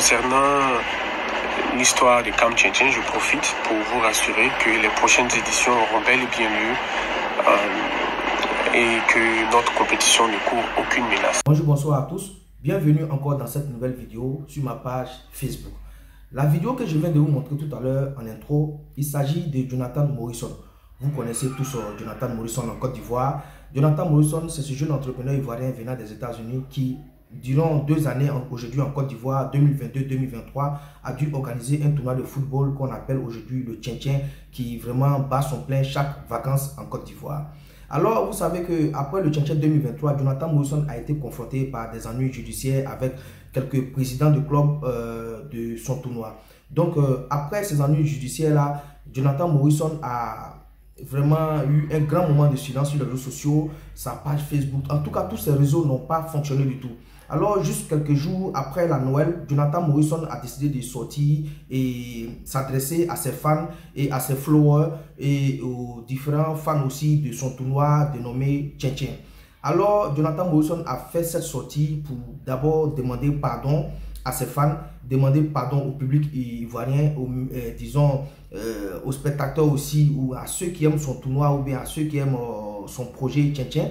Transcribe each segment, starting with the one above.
Concernant l'histoire de Camp Tchentchen, je profite pour vous rassurer que les prochaines éditions auront bel et bien lieu et que notre compétition ne court aucune menace. Bonjour, bonsoir à tous. Bienvenue encore dans cette nouvelle vidéo sur ma page Facebook. La vidéo que je viens de vous montrer tout à l'heure en intro, il s'agit de Jonathan Morrison. Vous connaissez tous Jonathan Morrison en Côte d'Ivoire. Jonathan Morrison, c'est ce jeune entrepreneur ivoirien venant des États-Unis qui, durant 2 années aujourd'hui en Côte d'Ivoire, 2022-2023, a dû organiser un tournoi de football qu'on appelle aujourd'hui le Tchentchen, qui vraiment bat son plein chaque vacances en Côte d'Ivoire. Alors, vous savez qu'après le Tchentchen 2023, Jonathan Morrison a été confronté par des ennuis judiciaires avec quelques présidents de club de son tournoi. Donc, après ces ennuis judiciaires-là, Jonathan Morrison a vraiment eu un grand moment de silence sur les réseaux sociaux, sa page Facebook. En tout cas, tous ces réseaux n'ont pas fonctionné du tout. Alors, juste quelques jours après la Noël, Jonathan Morrison a décidé de sortir et s'adresser à ses fans et à ses followers et aux différents fans aussi de son tournoi dénommé Tchentchen. Alors, Jonathan Morrison a fait cette sortie pour d'abord demander pardon à ses fans, demander pardon au public ivoirien, aux spectateurs aussi, ou à ceux qui aiment son tournoi, ou bien à ceux qui aiment son projet Tchentchen.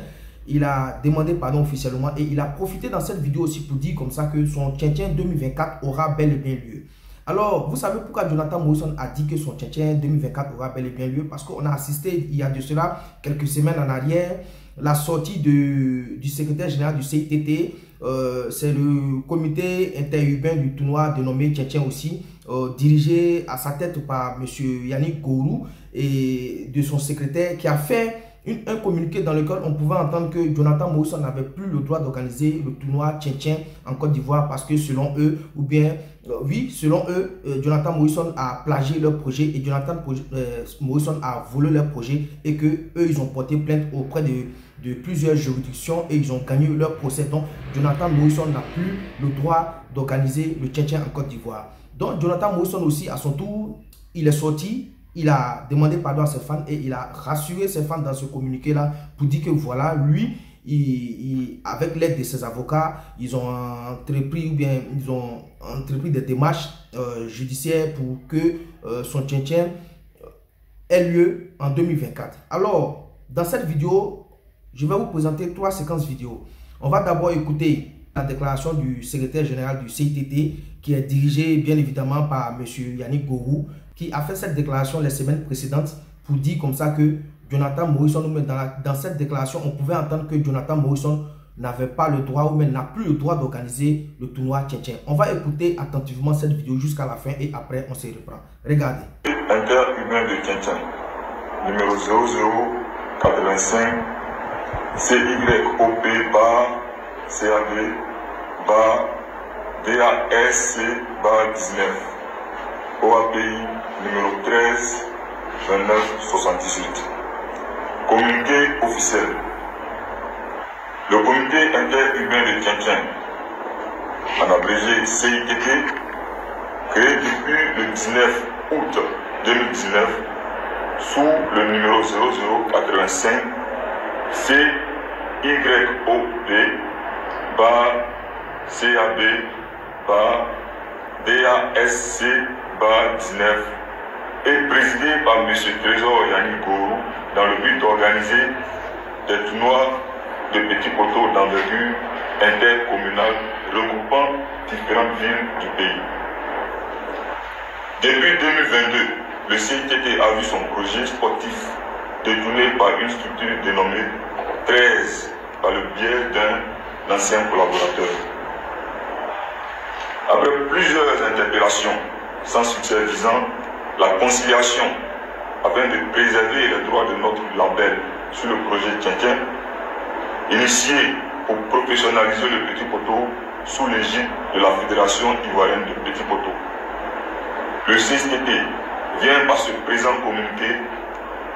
Il a demandé pardon officiellement et il a profité dans cette vidéo aussi pour dire comme ça que son Tchentchen 2024 aura bel et bien lieu. Alors, vous savez pourquoi Jonathan Morrison a dit que son Tchentchen 2024 aura bel et bien lieu? Parce qu'on a assisté il y a de cela quelques semaines en arrière la sortie du secrétaire général du CITT, c'est le comité interurbain du tournoi dénommé Tchentchen aussi, dirigé à sa tête par M. Yannick Gourou et de son secrétaire qui a fait un communiqué dans lequel on pouvait entendre que Jonathan Morrison n'avait plus le droit d'organiser le tournoi Tchentchen en Côte d'Ivoire parce que selon eux, ou bien selon eux, Jonathan Morrison a plagié leur projet et Jonathan Morrison a volé leur projet et que eux ils ont porté plainte auprès de plusieurs juridictions et ils ont gagné leur procès. Donc Jonathan Morrison n'a plus le droit d'organiser le Tchentchen en Côte d'Ivoire. Donc Jonathan Morrison aussi à son tour, il est sorti. Il a demandé pardon à ses fans et il a rassuré ses fans dans ce communiqué-là pour dire que voilà, lui, avec l'aide de ses avocats, ils ont entrepris des démarches judiciaires pour que son Tchentchen ait lieu en 2024. Alors, dans cette vidéo, je vais vous présenter 3 séquences vidéo. On va d'abord écouter la déclaration du secrétaire général du CITT qui est dirigé bien évidemment par M. Yannick Gourou, qui a fait cette déclaration les semaines précédentes pour dire comme ça que Jonathan Morrison, dans cette déclaration, on pouvait entendre que Jonathan Morrison n'avait pas le droit ou même n'a plus le droit d'organiser le tournoi Tchentchen. On va écouter attentivement cette vidéo jusqu'à la fin et après on se reprend. Regardez. Interurbain de Tchentchen, numéro 0085 CYOP CAB DASC 19 OAPI numéro 13 29 78. Communiqué officiel. Le comité interurbain de Tchentchen, en abrégé CITT, créé depuis le 19 août 2019 sous le numéro 0085 CYOP CAB DASC 19 est présidé par M. Trésor Yannick Gourou dans le but d'organiser des tournois de petits poteaux d'envergure intercommunale regroupant différentes villes du pays. Depuis 2022, le CITT a vu son projet sportif détourné par une structure dénommée 13 par le biais d'un ancien collaborateur. Après plusieurs interpellations sans succès visant la conciliation afin de préserver les droits de notre label sur le projet Tchentchen, initié pour professionnaliser le petit poteau sous l'égide de la Fédération ivoirienne de petits poteaux. Le CITT vient par ce présent communiqué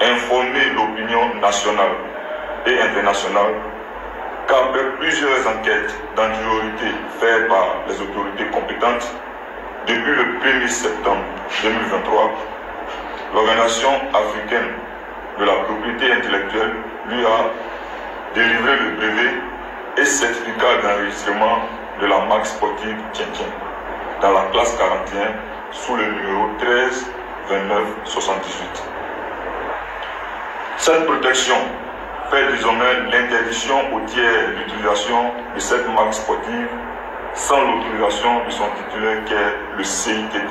informer l'opinion nationale et internationale qu'après plusieurs enquêtes d'antériorité faites par les autorités compétentes, depuis le 1er septembre 2023, l'Organisation africaine de la propriété intellectuelle lui a délivré le brevet et certificat d'enregistrement de la marque sportive Tchentchen. dans la classe 41 sous le numéro 13 29 78. Cette protection fait désormais l'interdiction au tiers d'utilisation de cette marque sportive sans l'autorisation de son titulaire qui est le CITT,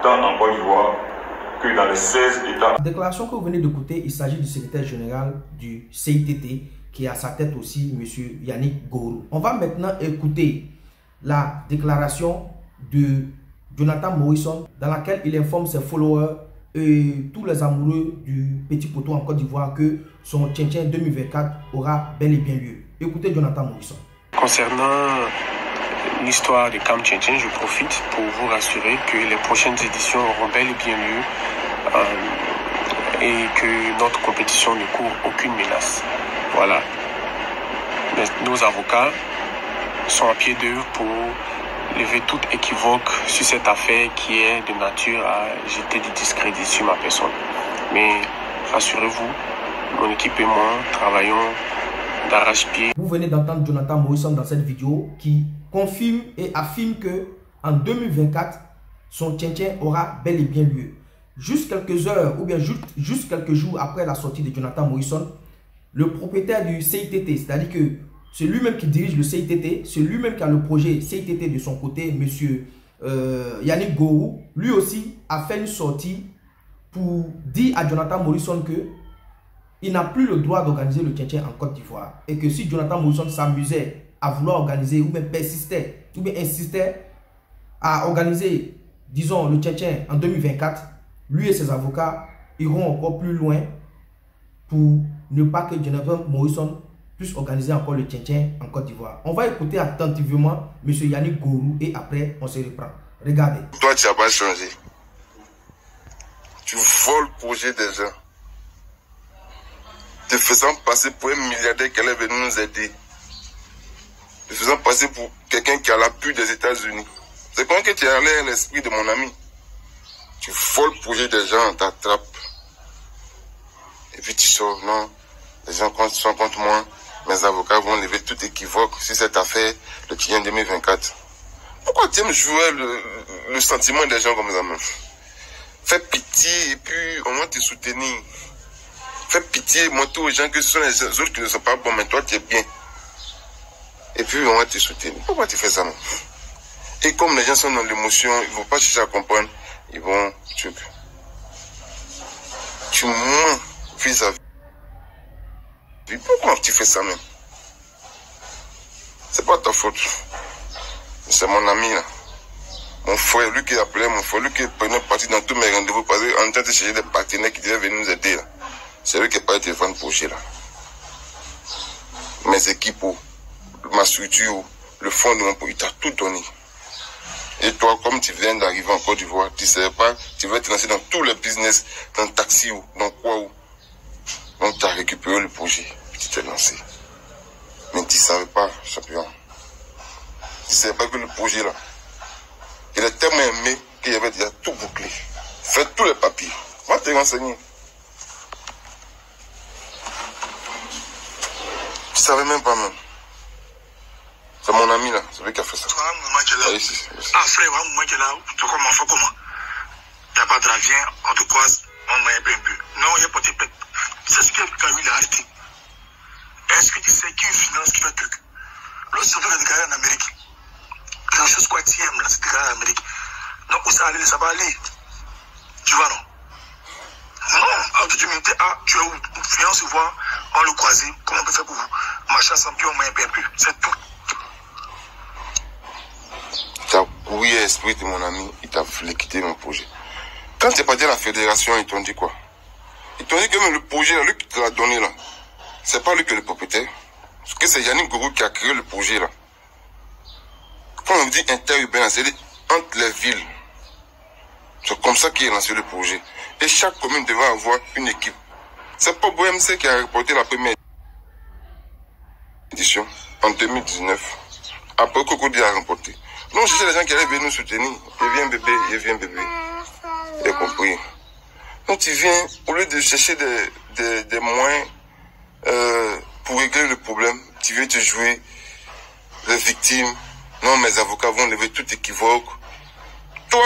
tant en Côte d'Ivoire que dans les 16 États. La déclaration que vous venez d'écouter, il s'agit du secrétaire général du CITT qui a à sa tête aussi M. Yannick Gourou. On va maintenant écouter la déclaration de Jonathan Morrison dans laquelle il informe ses followers et tous les amoureux du petit poteau en Côte d'Ivoire que son Tchétchène 2024 aura bel et bien lieu. Écoutez Jonathan Morrison. Concernant l'histoire de Camp Tchétchène, je profite pour vous rassurer que les prochaines éditions auront bel et bien lieu et que notre compétition ne court aucune menace. Voilà. Mais nos avocats sont à pied d'œuvre pour lever toute équivoque sur cette affaire qui est de nature à jeter du discrédit sur ma personne. Mais rassurez-vous, mon équipe et moi travaillons d'arrache-pied. Vous venez d'entendre Jonathan Morrison dans cette vidéo qui confirme et affirme que en 2024, son Tchétchène aura bel et bien lieu. Juste quelques heures ou bien juste quelques jours après la sortie de Jonathan Morrison, le propriétaire du CITT, c'est-à-dire que c'est lui-même qui dirige le CITT, c'est lui-même qui a le projet CITT de son côté, M. Yannick Gourou, lui aussi a fait une sortie pour dire à Jonathan Morrison que il n'a plus le droit d'organiser le Tchétchène en Côte d'Ivoire. Et que si Jonathan Morrison s'amusait à vouloir organiser ou bien persistait ou bien insistait à organiser, disons, le Tchétchène en 2024, lui et ses avocats iront encore plus loin pour ne pas que Jonathan Morrison puisse organiser encore le Tchétchène en Côte d'Ivoire. On va écouter attentivement M. Yannick Gourou et après on se reprend. Regardez. Toi, tu n'as pas changé. Tu voles le projet des gens. Te faisant passer pour un milliardaire qui allait venir nous aider. Te faisant passer pour quelqu'un qui a l'appui des États-Unis. C'est quand que tu as l'air l'esprit de mon ami. Tu voles le projet des gens, on t'attrape. Et puis tu sors, non, les gens sont contre moi. Mes avocats vont lever tout équivoque sur cette affaire, le Tchétchène 2024. Pourquoi tu aimes jouer le sentiment des gens comme ça même? Fais pitié et puis on va te soutenir. Fais pitié, montre aux gens que ce sont les autres qui ne sont pas bons, mais toi tu es bien. Et puis on va te soutenir. Pourquoi tu fais ça non? Et comme les gens sont dans l'émotion, ils ne vont pas chercher à comprendre, ils vont... Tu mens vis-à-vis. Pourquoi tu fais ça même? C'est pas ta faute. C'est mon ami là. Mon frère, lui qui appelait mon frère, lui qui prenait partie dans tous mes rendez-vous parce qu'on était chercher des partenaires qui devaient venir nous aider là. C'est lui qui n'a pas été téléphone projet là. Mes équipes, ma structure, le fond de mon projet, il t'a tout donné. Et toi, comme tu viens d'arriver en Côte d'Ivoire, tu ne sais pas, tu vas te lancer dans tous les business, dans le taxi ou dans quoi ou. Donc tu as récupéré le projet, tu t'es lancé. Mais tu ne savais pas, champion. Tu ne savais pas que le projet là, il est tellement aimé qu'il y avait déjà tout bouclé. Fais tous les papiers. Va te renseigner. Tu ne savais même pas même. C'est mon ami là, c'est lui qui a fait ça. Ah frère, comment? T'as pas de ravien, on te croise, on m'a un peu. Non, il n'y a pas de plainte. C'est ce qu'il a arrêté. Est-ce que tu sais qui finance qui fait le truc? L'autre, c'est le déclaré en Amérique. Quelque chose quoi tu aimes là, c'est déclaré en Amérique. Donc, où ça allait, ça va aller. Tu vois, non? Non, tu me dis, ah, tu es où? Viens, on se voit, on le croise, comment on peut faire pour vous? Machin sans pied, on m'a un peu. C'est tout. Tu as brouillé l'esprit de mon ami, il t'a fait quitter mon projet. Quand tu es parti à la fédération, ils t'ont dit quoi? Ils t'ont dit que même le projet, là, lui qui te l'a donné là, c'est pas lui qui est le propriétaire. Parce que c'est Yannick Gourou qui a créé le projet là. Quand on dit interurbain, c'est entre les villes. C'est comme ça qu'il a lancé le projet. Et chaque commune devait avoir une équipe. C'est pas BOMC qui a reporté la première édition en 2019. Après Cocody a remporté. Non, c'est les gens qui allaient venir nous soutenir. Il vient bébé, il vient bébé. Il a compris. Donc tu viens, au lieu de chercher des moyens pour régler le problème, tu viens te jouer les victimes. Non, mes avocats vont lever tout équivoque.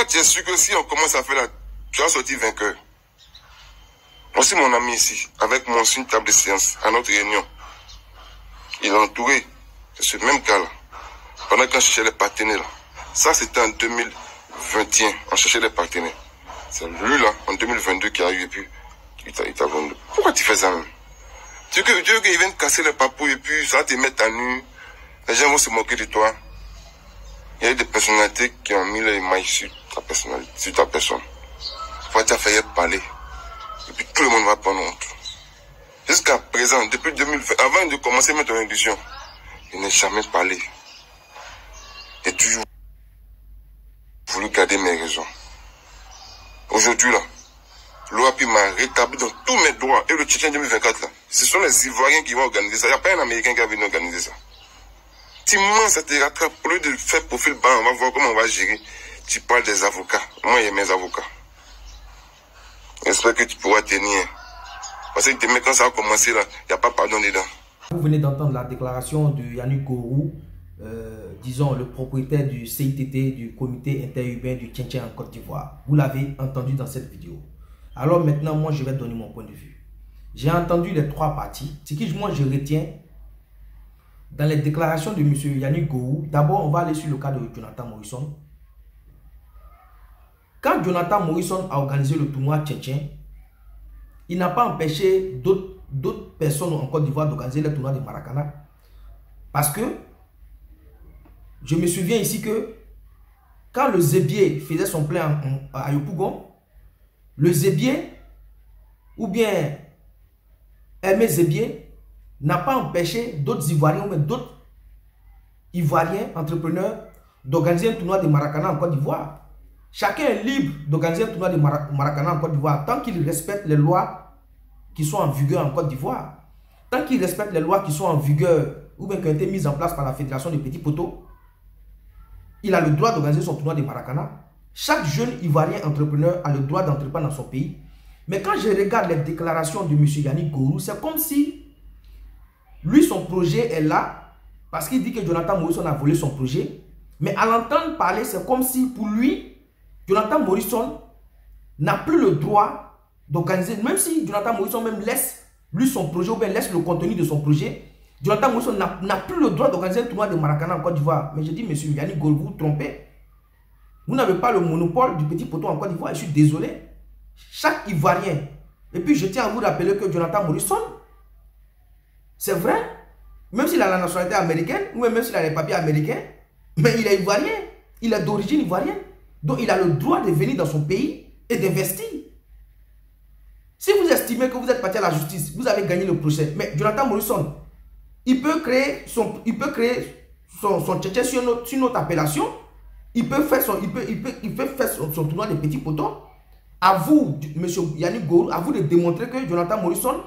tu es sûr que si on commence à faire là, tu vas sortir vainqueur? Voici mon ami ici, avec moi sur une table de séance, à notre réunion. Il est entouré de ce même gars-là. Pendant qu'on cherchait les partenaires, là. Ça, c'était en 2021. On cherchait les partenaires. C'est lui, là, en 2022, qui a eu, et puis, il t'a vendu. Pourquoi tu fais ça, même? Tu veux qu'il vienne casser les papous, et puis, ça va te mettre à nu. Les gens vont se moquer de toi. Il y a des personnalités qui ont mis les mailles sur ta personnalité, sur ta personne. Faut que tu as failli parler. Et puis, tout le monde va prendre honte. Jusqu'à présent, depuis 2020, avant de commencer à mettre en édition, il n'a jamais parlé. J'ai toujours voulu garder mes raisons. Aujourd'hui, là, l'OAPI m'a rétabli dans tous mes droits. Et le Tchétchène 2024, là, ce sont les Ivoiriens qui vont organiser ça. Il n'y a pas un Américain qui va venir organiser ça. Timon, ça te rattrape. Au lieu de faire profil bas, on va voir comment on va gérer. Tu parles des avocats. Moi, il y a mes avocats. J'espère que tu pourras tenir. Parce que demain, quand ça va commencer, là, il n'y a pas pardon dedans. Vous venez d'entendre la déclaration de Yannick Gourou, disons le propriétaire du CITT, du comité interurbain du Tchétchène en Côte d'Ivoire. Vous l'avez entendu dans cette vidéo. Alors maintenant, moi, je vais donner mon point de vue. J'ai entendu les trois parties. Ce que moi, je retiens dans les déclarations de M. Yannick Gourou. D'abord, on va aller sur le cas de Jonathan Morrison. Quand Jonathan Morrison a organisé le tournoi tchétchène, il n'a pas empêché d'autres personnes en Côte d'Ivoire d'organiser le tournoi de Maracana. Parce que je me souviens ici que quand le Zébier faisait son plein à Yopougon, le Zébier ou bien Aimé Zébier n'a pas empêché d'autres Ivoiriens ou même d'autres Ivoiriens entrepreneurs d'organiser un tournoi de Maracana en Côte d'Ivoire. Chacun est libre d'organiser un tournoi de Maracana en Côte d'Ivoire tant qu'il respecte les lois qui sont en vigueur en Côte d'Ivoire. Tant qu'il respecte les lois qui sont en vigueur ou bien qui ont été mises en place par la Fédération des Petits Poteaux, il a le droit d'organiser son tournoi de Maracana. Chaque jeune Ivoirien entrepreneur a le droit d'entreprendre dans son pays. Mais quand je regarde les déclarations de M. Yannick Gourou, c'est comme si lui, son projet est là parce qu'il dit que Jonathan Morrison a volé son projet. Mais à l'entendre parler, c'est comme si pour lui, Jonathan Morrison n'a plus le droit d'organiser, même si Jonathan Morrison même laisse lui son projet ou bien laisse le contenu de son projet, Jonathan Morrison n'a plus le droit d'organiser un tournoi de Maracana en Côte d'Ivoire. Mais je dis, monsieur Yannick Gourou, vous vous trompez. Vous n'avez pas le monopole du petit poteau en Côte d'Ivoire. Je suis désolé. Chaque Ivoirien. Et puis je tiens à vous rappeler que Jonathan Morrison, c'est vrai, même s'il a la nationalité américaine, ou même s'il a les papiers américains, mais il est Ivoirien. Il est d'origine ivoirienne. Donc il a le droit de venir dans son pays et d'investir. Si vous estimez que vous êtes parti à la justice, vous avez gagné le procès. Mais Jonathan Morrison, il peut créer son tchétchène sur notre appellation. Il peut faire son tournoi de petits potons. À vous, M. Yannick Gourou, à vous de démontrer que Jonathan Morrison,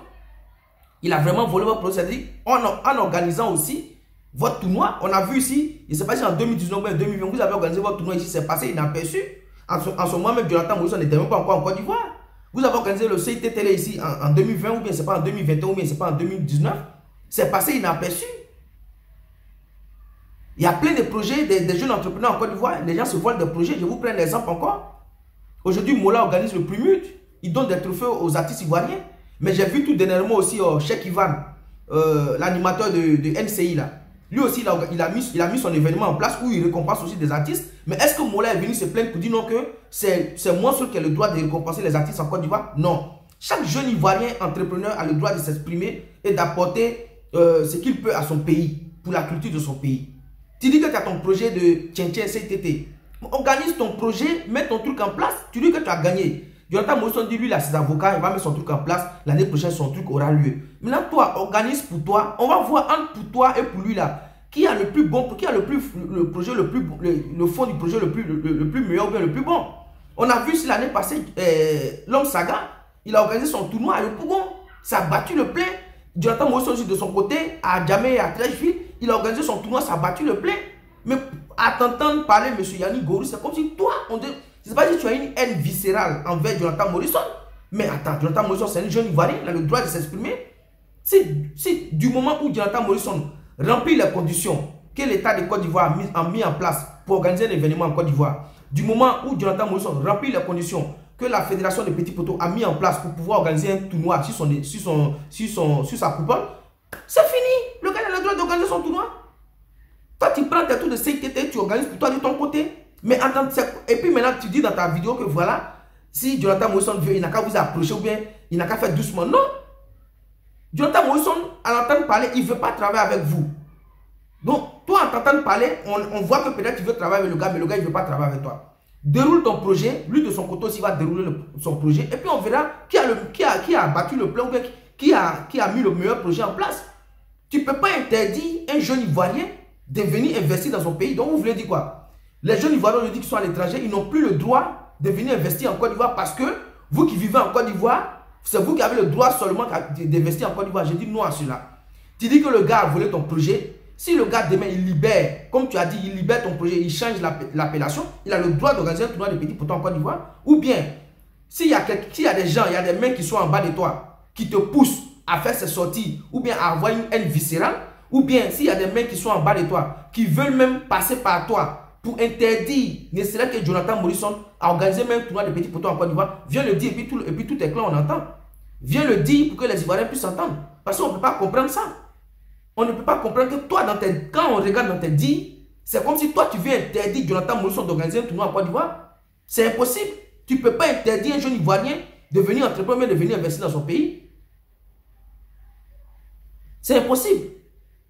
il a vraiment volé votre procès. C'est-à-dire, en organisant aussi votre tournoi, on a vu ici, il s'est passé en 2019 ou en 2020, vous avez organisé votre tournoi ici, c'est passé inaperçu. En ce moment même, Jonathan Morrison n'était même pas encore en Côte d'Ivoire. Vous avez organisé le CITT ici en 2020 ou bien c'est pas en 2021 ou bien c'est pas en 2019. C'est passé inaperçu. Il y a plein de projets, des jeunes entrepreneurs en Côte d'Ivoire. Les gens se volent des projets. Je vous prends l'exemple encore. Aujourd'hui, Mola organise le Plumut. Il donne des trophées aux artistes ivoiriens. Mais j'ai vu tout dernièrement aussi Cheikh Ivan, l'animateur de NCI là. Lui aussi, il a mis son événement en place où il récompense aussi des artistes. Mais est-ce que Mola est venu se plaindre pour dire non que c'est moi seul qui ai le droit de récompenser les artistes en Côte d'Ivoire? Non. Chaque jeune Ivoirien entrepreneur a le droit de s'exprimer et d'apporter ce qu'il peut à son pays, pour la culture de son pays. Tu dis que tu as ton projet de Tchétchène CTT. Organise ton projet, mets ton truc en place, tu dis que tu as gagné. Jonathan Morrison dit lui, il a ses avocats, il va mettre son truc en place, l'année prochaine son truc aura lieu. Maintenant toi, organise pour toi, on va voir entre pour toi et pour lui là, qui a le plus bon, qui a le projet le plus, le fond du projet le plus meilleur ou bien le plus bon. On a vu si l'année passée, l'homme Saga, il a organisé son tournoi à Yopougon, ça a battu le plein. Jonathan Morrison aussi de son côté, à Djamé et à Trècheville, il a organisé son tournoi, ça a battu le plein. Mais à t'entendre parler, M. Yannick Gourou, c'est comme si toi, je ne sais pas si tu as une haine viscérale envers Jonathan Morrison. Mais attends, Jonathan Morrison, c'est un jeune Ivoirien, il a le droit de s'exprimer. Si du moment où Jonathan Morrison remplit les conditions que l'État de Côte d'Ivoire a mis en place pour organiser un événement en Côte d'Ivoire, Du moment où Jonathan Morisson remplit les conditions que la fédération des petits poteaux a mis en place pour pouvoir organiser un tournoi sur sa coupole, c'est fini. Le gars a le droit d'organiser son tournoi. Toi, tu prends tes tours de CTT, tu organises pour toi de ton côté. Mais et puis maintenant, tu dis dans ta vidéo que voilà, si Jonathan Morisson veut, il n'a qu'à vous approcher ou bien il n'a qu'à faire doucement. Non. Jonathan Morisson, à l'entendre parler, il ne veut pas travailler avec vous. Donc, toi, en t'entendant parler, on voit que peut-être tu veux travailler avec le gars, mais le gars, il ne veut pas travailler avec toi. Déroule ton projet, lui de son côté aussi va dérouler son projet, et puis on verra qui a battu le plan ou bien qui a mis le meilleur projet en place. Tu ne peux pas interdire un jeune Ivoirien de venir investir dans son pays. Donc, vous voulez dire quoi? Les jeunes Ivoiriens, on dit qu'ils sont à l'étranger, ils n'ont plus le droit de venir investir en Côte d'Ivoire parce que vous qui vivez en Côte d'Ivoire, c'est vous qui avez le droit seulement d'investir en Côte d'Ivoire. J'ai dit non à cela. Tu dis que le gars a volé ton projet. Si le gars demain il libère, comme tu as dit, il libère ton projet, il change l'appellation, il a le droit d'organiser un tournoi de petits poteaux en Côte d'Ivoire. Ou bien, s'il y a des gens, il y a des mains qui sont en bas de toi, qui te poussent à faire ces sorties, ou bien à avoir une haine viscérale, ou bien s'il y a des mains qui sont en bas de toi, qui veulent même passer par toi pour interdire, ne serait-ce que Jonathan Morisson a organisé même un tournoi de petits poteaux en Côte d'Ivoire, viens le dire et puis tout est clair, on entend. Viens le dire pour que les Ivoiriens puissent s'entendre. Parce qu'on ne peut pas comprendre ça. On ne peut pas comprendre que toi, quand on regarde dans tes dits, c'est comme si toi, tu veux interdire Jonathan Morisson d'organiser un tournoi en Côte d'Ivoire. C'est impossible. Tu ne peux pas interdire un jeune Ivoirien de venir entreprendre, de venir investir dans son pays. C'est impossible.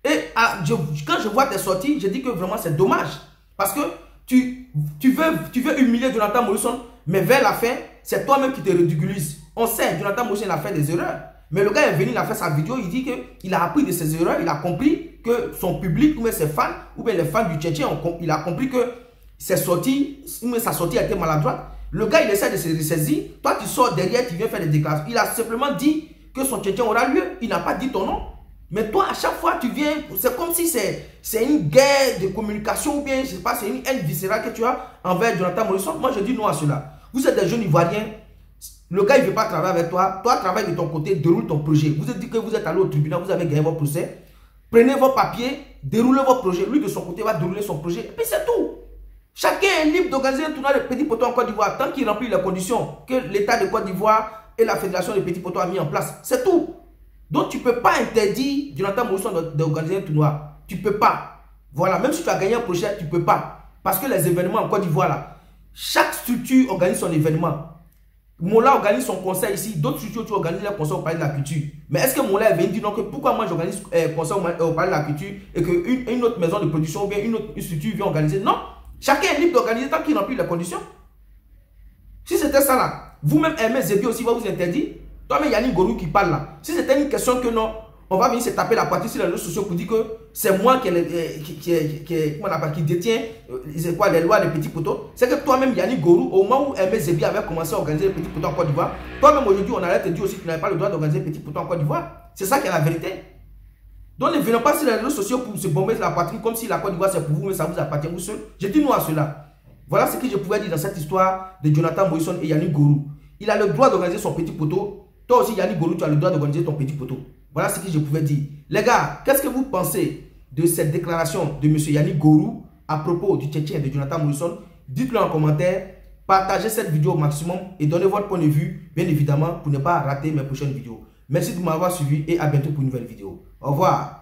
Et quand je vois tes sorties, je dis que vraiment c'est dommage. Parce que tu veux humilier Jonathan Morisson, mais vers la fin, c'est toi-même qui te ridiculises. On sait, Jonathan Morisson a fait des erreurs. Mais le gars est venu, il a fait sa vidéo, il dit qu'il a appris de ses erreurs, il a compris que son public, ou bien ses fans, ou bien les fans du Tchétchène, il a compris que sa sortie a été maladroite. Le gars, il essaie de se ressaisir. Toi, tu sors derrière, tu viens faire des déclarations. Il a simplement dit que son Tchétchène aura lieu. Il n'a pas dit ton nom. Mais toi, à chaque fois, tu viens, c'est comme si c'est une guerre de communication, ou bien, je ne sais pas, c'est une haine viscérale que tu as envers Jonathan Morisson. Moi, je dis non à cela. Vous êtes des jeunes Ivoiriens. Le gars, il ne veut pas travailler avec toi. Toi, travaille de ton côté, déroule ton projet. Vous avez dit que vous êtes allé au tribunal, vous avez gagné votre procès. Prenez vos papiers, déroulez votre projet. Lui, de son côté, va dérouler son projet. Et puis, c'est tout. Chacun est libre d'organiser un tournoi de petits poteaux en Côte d'Ivoire tant qu'il remplit les conditions que l'État de Côte d'Ivoire et la Fédération des petits poteaux a mis en place. C'est tout. Donc, tu ne peux pas interdire Jonathan Morisson d'organiser un tournoi. Tu ne peux pas. Voilà, même si tu as gagné un projet, tu ne peux pas. Parce que les événements en Côte d'Ivoire, là, chaque structure organise son événement. Mola organise son concert ici, d'autres structures tu organises un concert au Palais de la Culture. Mais est-ce que Mola est venu dire non que pourquoi moi j'organise un concert au Palais de la Culture et qu'une autre maison de production ou bien une autre structure vient organiser? Non, chacun est libre d'organiser tant qu'il remplit les conditions. Si c'était ça là, vous-même Hermès Zébi aussi va vous interdire. Toi-même Yannick Gorou qui parle là. Si c'était une question que non, on va venir se taper la poitrine sur les réseaux sociaux pour dire que c'est moi qui détient les lois des petits poteaux. C'est que toi-même, Yannick Gorou, au moment où Hermès Zébi avait commencé à organiser les petits poteaux en Côte d'Ivoire, toi-même aujourd'hui, on allait te dire aussi que tu n'avais pas le droit d'organiser les petits poteaux en Côte d'Ivoire. C'est ça qui est la vérité. Donc ne venez pas sur les réseaux sociaux pour se bomber la poitrine comme si la Côte d'Ivoire c'est pour vous, mais ça vous appartient vous seul. Je dis non à cela. Voilà ce que je pouvais dire dans cette histoire de Jonathan Morisson et Yannick Gorou. Il a le droit d'organiser son petit poteau. Toi aussi, Yannick Gorou, tu as le droit d'organiser ton petit poteau. Voilà ce que je pouvais dire. Les gars, qu'est-ce que vous pensez de cette déclaration de M. Yannick Gorou à propos du Tchétchène et de Jonathan Morisson? Dites-le en commentaire, partagez cette vidéo au maximum et donnez votre point de vue, bien évidemment, pour ne pas rater mes prochaines vidéos. Merci de m'avoir suivi et à bientôt pour une nouvelle vidéo. Au revoir.